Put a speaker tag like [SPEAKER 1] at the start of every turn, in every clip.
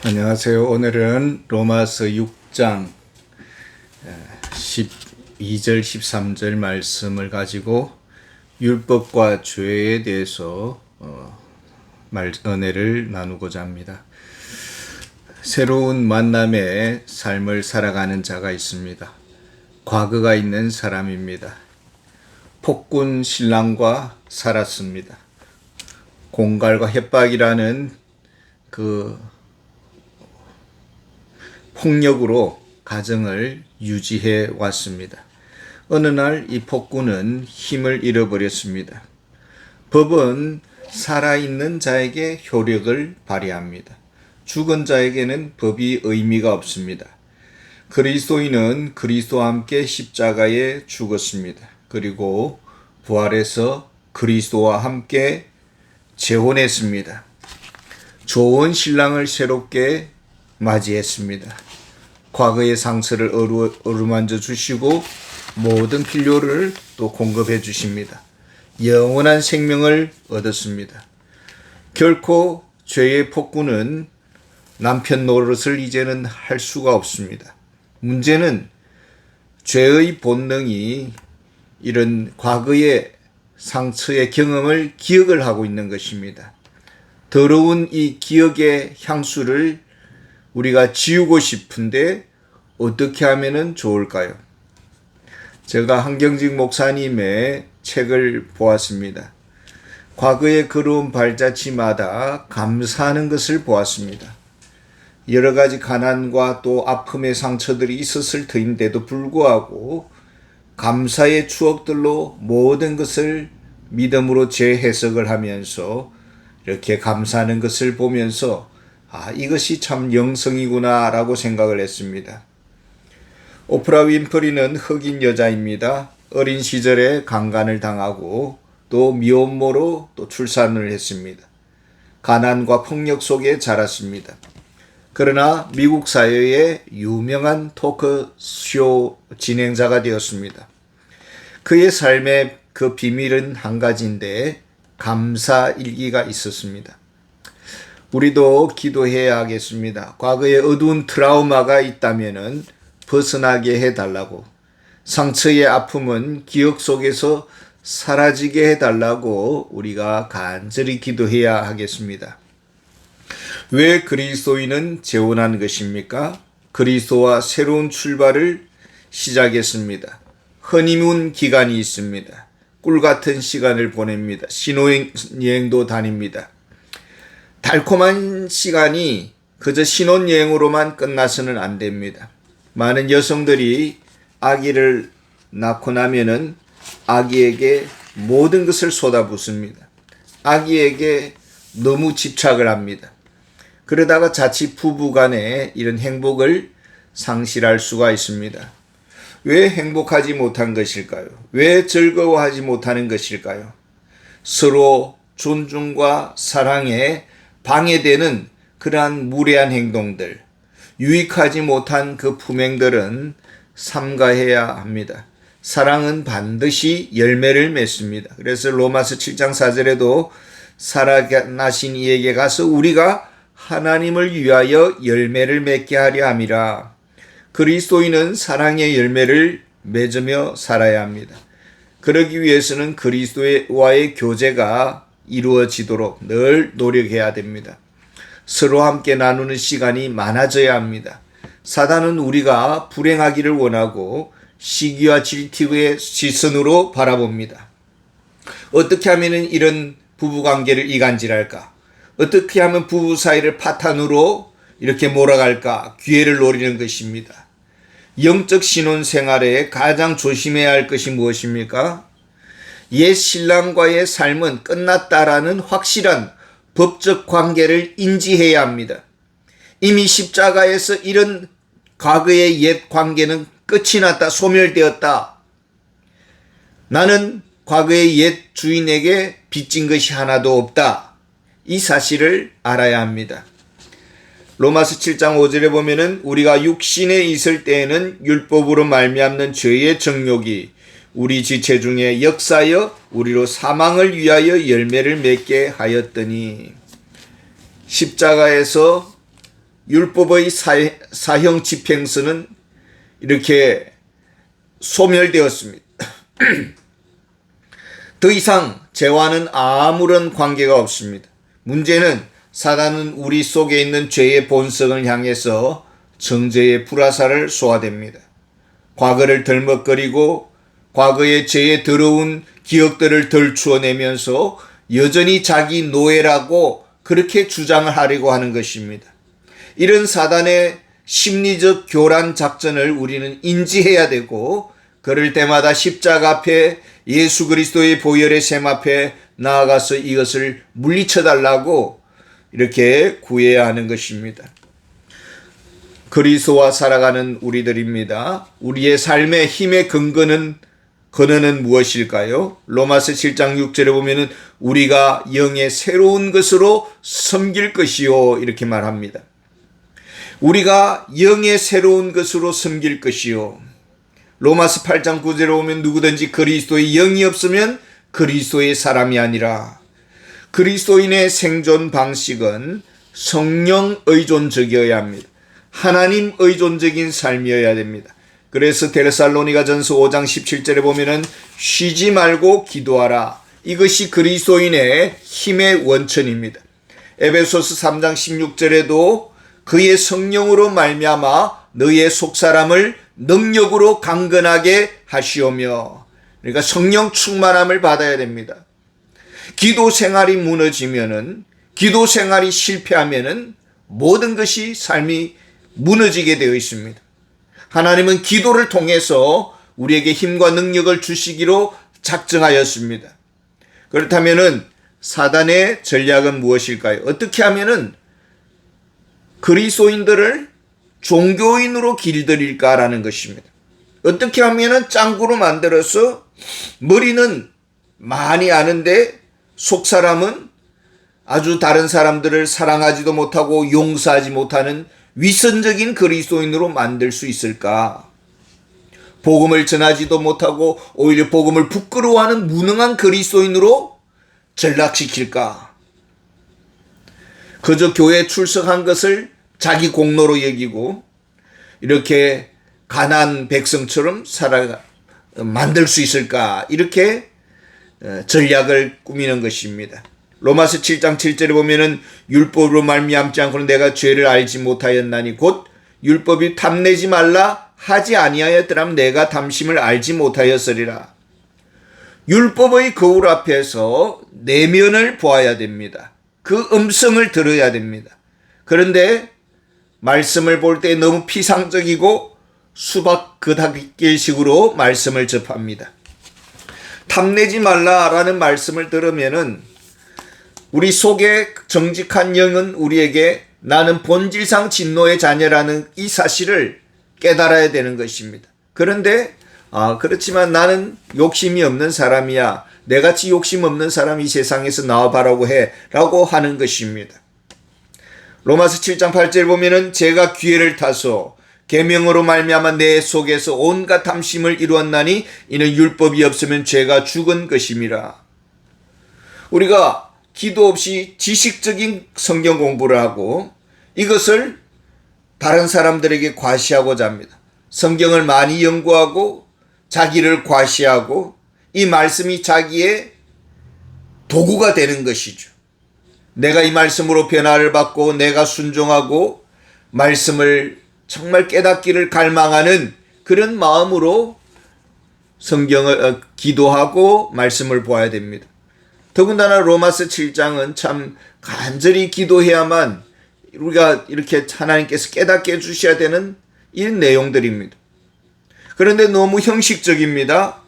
[SPEAKER 1] 안녕하세요. 오늘은 로마서 6장 12절 13절 말씀을 가지고 율법과 죄에 대해서 은혜를 나누고자 합니다. 새로운 만남의 삶을 살아가는 자가 있습니다. 과거가 있는 사람입니다. 폭군 신랑과 살았습니다. 공갈과 협박이라는 폭력으로 가정을 유지해 왔습니다. 어느 날 이 폭군은 힘을 잃어버렸습니다. 법은 살아있는 자에게 효력을 발휘합니다. 죽은 자에게는 법이 의미가 없습니다. 그리스도인은 그리스도와 함께 십자가에 죽었습니다. 그리고 부활해서 그리스도와 함께 재혼했습니다. 좋은 신랑을 새롭게 맞이했습니다. 과거의 상처를 어루만져 주시고 모든 필요를 또 공급해 주십니다. 영원한 생명을 얻었습니다. 결코 죄의 폭군은 남편 노릇을 이제는 할 수가 없습니다. 문제는 죄의 본능이 이런 과거의 상처의 경험을 기억을 하고 있는 것입니다. 더러운 이 기억의 향수를 우리가 지우고 싶은데 어떻게 하면 좋을까요? 제가 한경직 목사님의 책을 보았습니다. 과거의 그러운 발자취마다 감사하는 것을 보았습니다. 여러 가지 가난과 또 아픔의 상처들이 있었을 터인데도 불구하고 감사의 추억들로 모든 것을 믿음으로 재해석을 하면서 이렇게 감사하는 것을 보면서 이것이 참 영성이구나 라고 생각을 했습니다. 오프라 윈프리는 흑인 여자입니다. 어린 시절에 강간을 당하고 또 미혼모로 또 출산을 했습니다. 가난과 폭력 속에 자랐습니다. 그러나 미국 사회의 유명한 토크쇼 진행자가 되었습니다. 그의 삶의 그 비밀은 한 가지인데 감사 일기가 있었습니다. 우리도 기도해야 하겠습니다. 과거에 어두운 트라우마가 있다면 벗어나게 해달라고, 상처의 아픔은 기억 속에서 사라지게 해달라고 우리가 간절히 기도해야 하겠습니다. 왜 그리스도인은 재혼한 것입니까? 그리스도와 새로운 출발을 시작했습니다. 허니문 기간이 있습니다. 꿀같은 시간을 보냅니다. 신혼여행도 다닙니다. 달콤한 시간이 그저 신혼여행으로만 끝나서는 안 됩니다. 많은 여성들이 아기를 낳고 나면은 아기에게 모든 것을 쏟아붓습니다. 아기에게 너무 집착을 합니다. 그러다가 자칫 부부 간에 이런 행복을 상실할 수가 있습니다. 왜 행복하지 못한 것일까요? 왜 즐거워하지 못하는 것일까요? 서로 존중과 사랑에 방해되는 그러한 무례한 행동들, 유익하지 못한 그 품행들은 삼가해야 합니다. 사랑은 열매를 맺습니다. 그래서 로마서 7장 4절에도 살아나신 이에게 가서 우리가 하나님을 위하여 열매를 맺게 하려 함이라. 그리스도인은 사랑의 열매를 맺으며 살아야 합니다. 그러기 위해서는 그리스도와의 교제가 이루어지도록 늘 노력해야 됩니다. 서로 함께 나누는 시간이 많아져야 합니다. 사단은 우리가 불행하기를 원하고 시기와 질투의 시선으로 바라봅니다. 어떻게 하면 이런 부부관계를 이간질할까? 어떻게 하면 부부 사이를 파탄으로 이렇게 몰아갈까? 기회를 노리는 것입니다. 영적 신혼생활에 가장 조심해야 할 것이 무엇입니까? 옛 신랑과의 삶은 끝났다라는 확실한 법적 관계를 인지해야 합니다. 이미 십자가에서 이런 과거의 옛 관계는 끝이 났다, 소멸되었다. 나는 과거의 옛 주인에게 빚진 것이 하나도 없다. 이 사실을 알아야 합니다. 로마서 7장 5절에 보면은 우리가 육신에 있을 때에는 율법으로 말미암는 죄의 정욕이 우리 지체 중에 역사여 우리로 사망을 위하여 열매를 맺게 하였더니 십자가에서 율법의 사형 집행서는 이렇게 소멸되었습니다. 더 이상 죄와는 아무런 관계가 없습니다. 문제는 사단은 우리 속에 있는 죄의 본성을 향해서 정죄의 불화살을 쏘아댑니다. 과거를 덜먹거리고 과거의 죄의 더러운 기억들을 덜추어내면서 여전히 자기 노예라고 그렇게 주장을 하려고 하는 것입니다. 이런 사단의 심리적 교란 작전을 우리는 인지해야 되고 그럴 때마다 십자가 앞에 예수 그리스도의 보혈의 셈 앞에 나아가서 이것을 물리쳐달라고 이렇게 구해야 하는 것입니다. 그리스도와 살아가는 우리들입니다. 우리의 삶의 힘의 근원은 무엇일까요? 로마서 7장 6절에 보면은 우리가 영의 새로운 것으로 섬길 것이요 이렇게 말합니다. 우리가 영의 새로운 것으로 섬길 것이요. 로마서 8장 9절에 보면 누구든지 그리스도의 영이 없으면 그리스도의 사람이 아니라. 그리스도인의 생존 방식은 성령 의존적이어야 합니다. 하나님 의존적인 삶이어야 됩니다. 그래서 데살로니가 전서 5장 17절에 보면은 쉬지 말고 기도하라. 이것이 그리스도인의 힘의 원천입니다. 에베소서 3장 16절에도 그의 성령으로 말미암아 너의 속사람을 능력으로 강건하게 하시오며, 그러니까 성령 충만함을 받아야 됩니다. 기도 생활이 무너지면은, 기도 생활이 실패하면은 모든 것이 삶이 무너지게 되어 있습니다. 하나님은 기도를 통해서 우리에게 힘과 능력을 주시기로 작정하였습니다. 그렇다면은 사단의 전략은 무엇일까요? 어떻게 하면은 그리스도인들을 종교인으로 길들일까라는 것입니다. 어떻게 하면은 짱구로 만들어서 머리는 많이 아는데 속 사람은 아주 다른 사람들을 사랑하지도 못하고 용서하지 못하는 위선적인 그리스도인으로 만들 수 있을까? 복음을 전하지도 못하고 오히려 복음을 부끄러워하는 무능한 그리스도인으로 전락시킬까? 그저 교회에 출석한 것을 자기 공로로 여기고 이렇게 가난한 백성처럼 만들 수 있을까? 이렇게 전략을 꾸미는 것입니다. 로마서 7장 7절에 보면은 율법으로 말미암지 않고는 내가 죄를 알지 못하였나니 곧 율법이 탐내지 말라 하지 아니하였더라면 내가 탐심을 알지 못하였으리라. 율법의 거울 앞에서 내면을 보아야 됩니다. 그 음성을 들어야 됩니다. 그런데 말씀을 볼 때 너무 피상적이고 수박 그닥길식으로 말씀을 접합니다. 탐내지 말라라는 말씀을 들으면은 우리 속에 정직한 영은 우리에게 나는 본질상 진노의 자녀라는 이 사실을 깨달아야 되는 것입니다. 그런데 그렇지만 나는 욕심이 없는 사람이야. 내같이 욕심 없는 사람이 세상에서 나와봐라고 해 라고 하는 것입니다. 로마서 7장 8절 보면은 제가 기회를 타서 계명으로 말미암아 내 속에서 온갖 탐심을 이루었나니 이는 율법이 없으면 죄가 죽은 것임이라. 우리가 기도 없이 지식적인 성경 공부를 하고 이것을 다른 사람들에게 과시하고자 합니다. 성경을 많이 연구하고 자기를 과시하고 이 말씀이 자기의 도구가 되는 것이죠. 내가 이 말씀으로 변화를 받고 내가 순종하고 말씀을 정말 깨닫기를 갈망하는 그런 마음으로 성경을 기도하고 말씀을 보아야 됩니다. 더군다나 로마서 7장은 참 간절히 기도해야만 우리가 이렇게 하나님께서 깨닫게 해주셔야 되는 이런 내용들입니다. 그런데 너무 형식적입니다.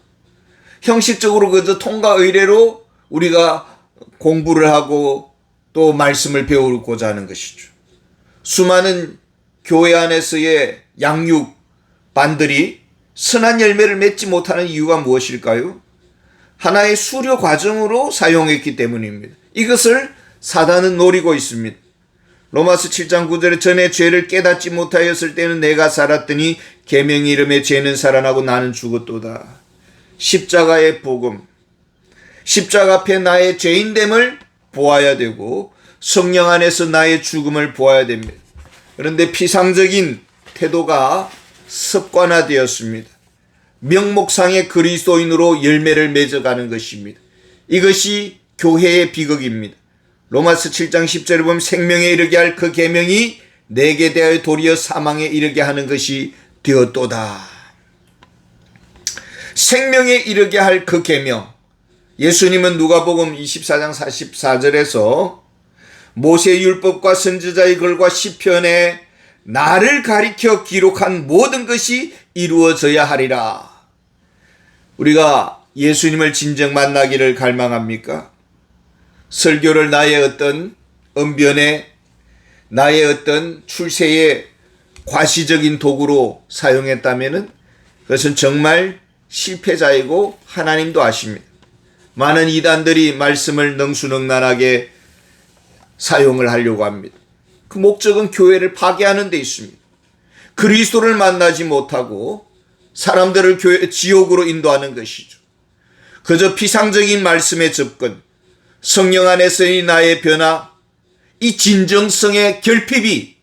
[SPEAKER 1] 형식적으로 그저 통과 의례로 우리가 공부를 하고 또 말씀을 배우고자 하는 것이죠. 수많은 교회 안에서의 양육반들이 선한 열매를 맺지 못하는 이유가 무엇일까요? 하나의 수료 과정으로 사용했기 때문입니다. 이것을 사단은 노리고 있습니다. 로마서 7장 9절에 전에 죄를 깨닫지 못하였을 때는 내가 살았더니 계명 이름에 죄는 살아나고 나는 죽었도다. 십자가의 복음, 십자가 앞에 나의 죄인됨을 보아야 되고 성령 안에서 나의 죽음을 보아야 됩니다. 그런데 피상적인 태도가 습관화되었습니다. 명목상의 그리스도인으로 열매를 맺어가는 것입니다. 이것이 교회의 비극입니다. 로마서 7장 10절에 보면 생명에 이르게 할 그 계명이 내게 대하여 도리어 사망에 이르게 하는 것이 되었도다. 생명에 이르게 할 그 계명. 예수님은 누가복음 24장 44절에서 모세의 율법과 선지자의 글과 시편에 나를 가리켜 기록한 모든 것이 이루어져야 하리라. 우리가 예수님을 진정 만나기를 갈망합니까? 설교를 나의 어떤 언변에, 나의 어떤 출세의 과시적인 도구로 사용했다면 그것은 정말 실패자이고 하나님도 아십니다. 많은 이단들이 말씀을 능수능란하게 사용을 하려고 합니다. 그 목적은 교회를 파괴하는 데 있습니다. 그리스도를 만나지 못하고 사람들을 지옥으로 인도하는 것이죠. 그저 피상적인 말씀의 접근, 성령 안에서의 나의 변화, 이 진정성의 결핍이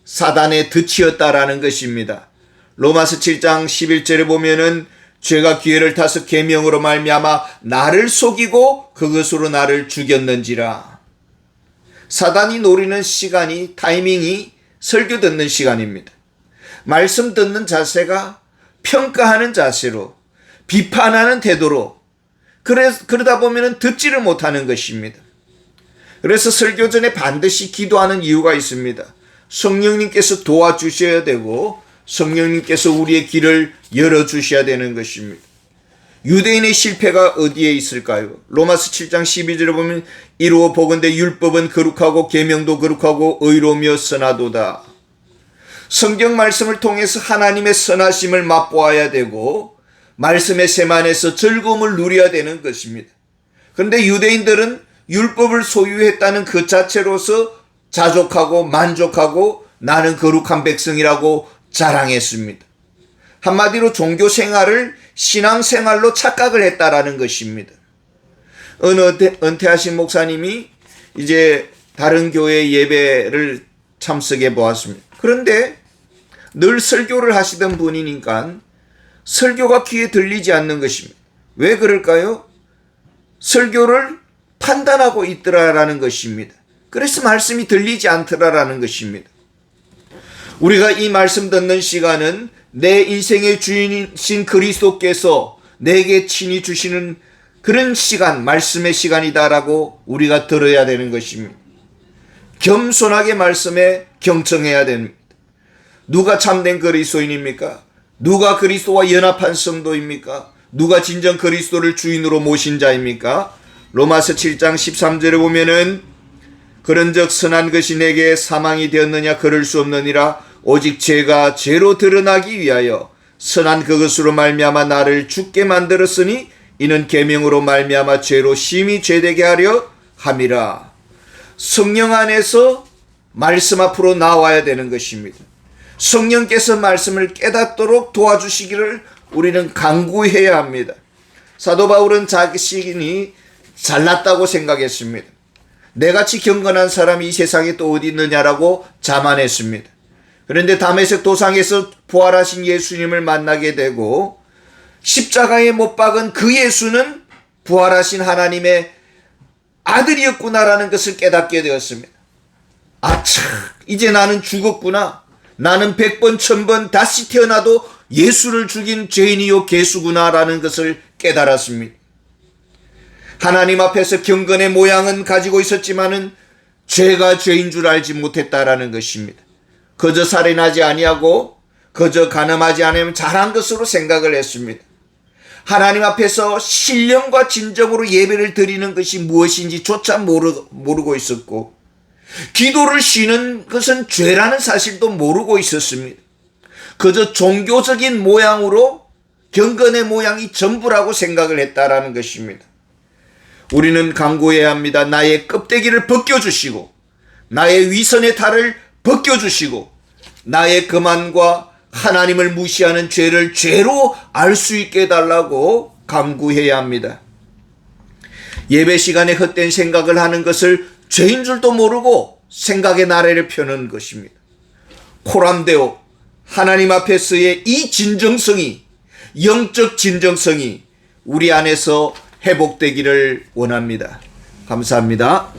[SPEAKER 1] 사단의 덫이었다라는 것입니다. 로마서 7장 11절에 보면은 죄가 기회를 타서 계명으로 말미암아 나를 속이고 그것으로 나를 죽였는지라. 사단이 노리는 시간이, 타이밍이 설교 듣는 시간입니다. 말씀 듣는 자세가 평가하는 자세로, 비판하는 태도로, 그러다 보면 듣지를 못하는 것입니다. 그래서 설교 전에 반드시 기도하는 이유가 있습니다. 성령님께서 도와주셔야 되고 성령님께서 우리의 길을 열어주셔야 되는 것입니다. 유대인의 실패가 어디에 있을까요? 로마서 7장 12절에 보면 이루어 보건대 율법은 거룩하고 계명도 거룩하고 의로우며 선하도다. 성경 말씀을 통해서 하나님의 선하심을 맛보아야 되고 말씀의 셈 안에서 즐거움을 누려야 되는 것입니다. 그런데 유대인들은 율법을 소유했다는 그 자체로서 자족하고 만족하고 나는 거룩한 백성이라고 자랑했습니다. 한마디로 종교 생활을 신앙 생활로 착각을 했다라는 것입니다. 어느 은퇴하신 목사님이 이제 다른 교회 예배를 참석해 보았습니다. 그런데 늘 설교를 하시던 분이니까 설교가 귀에 들리지 않는 것입니다. 왜 그럴까요? 설교를 판단하고 있더라라는 것입니다. 그래서 말씀이 들리지 않더라라는 것입니다. 우리가 이 말씀 듣는 시간은 내 인생의 주인이신 그리스도께서 내게 친히 주시는 그런 시간, 말씀의 시간이다라고 우리가 들어야 되는 것입니다. 겸손하게 말씀에 경청해야 됩니다. 누가 참된 그리스도인입니까? 누가 그리스도와 연합한 성도입니까? 누가 진정 그리스도를 주인으로 모신 자입니까? 로마서 7장 13절에 보면은 그런즉 선한 것이 내게 사망이 되었느냐 그럴 수 없느니라 오직 죄가 죄로 드러나기 위하여 선한 그것으로 말미암아 나를 죽게 만들었으니 이는 계명으로 말미암아 죄로 심히 죄되게 하려 함이라. 성령 안에서 말씀 앞으로 나와야 되는 것입니다. 성령께서 말씀을 깨닫도록 도와주시기를 우리는 간구해야 합니다. 사도 바울은 자신이 잘났다고 생각했습니다. 내같이 경건한 사람이 이 세상에 또 어디 있느냐라고 자만했습니다. 그런데 다메섹 도상에서 부활하신 예수님을 만나게 되고 십자가에 못 박은 그 예수는 부활하신 하나님의 아들이었구나라는 것을 깨닫게 되었습니다. 아차, 이제 나는 죽었구나. 나는 100번 1000번 다시 태어나도 예수를 죽인 죄인이요 개수구나라는 것을 깨달았습니다. 하나님 앞에서 경건의 모양은 가지고 있었지만은 죄가 죄인 줄 알지 못했다라는 것입니다. 그저 살인하지 아니하고 그저 간음하지 않으면 잘한 것으로 생각을 했습니다. 하나님 앞에서 신령과 진정으로 예배를 드리는 것이 무엇인지조차 모르고 있었고 기도를 쉬는 것은 죄라는 사실도 모르고 있었습니다. 그저 종교적인 모양으로 경건의 모양이 전부라고 생각을 했다라는 것입니다. 우리는 간구해야 합니다. 나의 껍데기를 벗겨주시고 나의 위선의 탈을 벗겨주시고 나의 거만과 하나님을 무시하는 죄를 죄로 알 수 있게 해달라고 간구해야 합니다. 예배 시간에 헛된 생각을 하는 것을 죄인 줄도 모르고 생각의 나래를 펴는 것입니다. 코람되어 하나님 앞에서의 이 진정성이, 영적 진정성이 우리 안에서 회복되기를 원합니다. 감사합니다.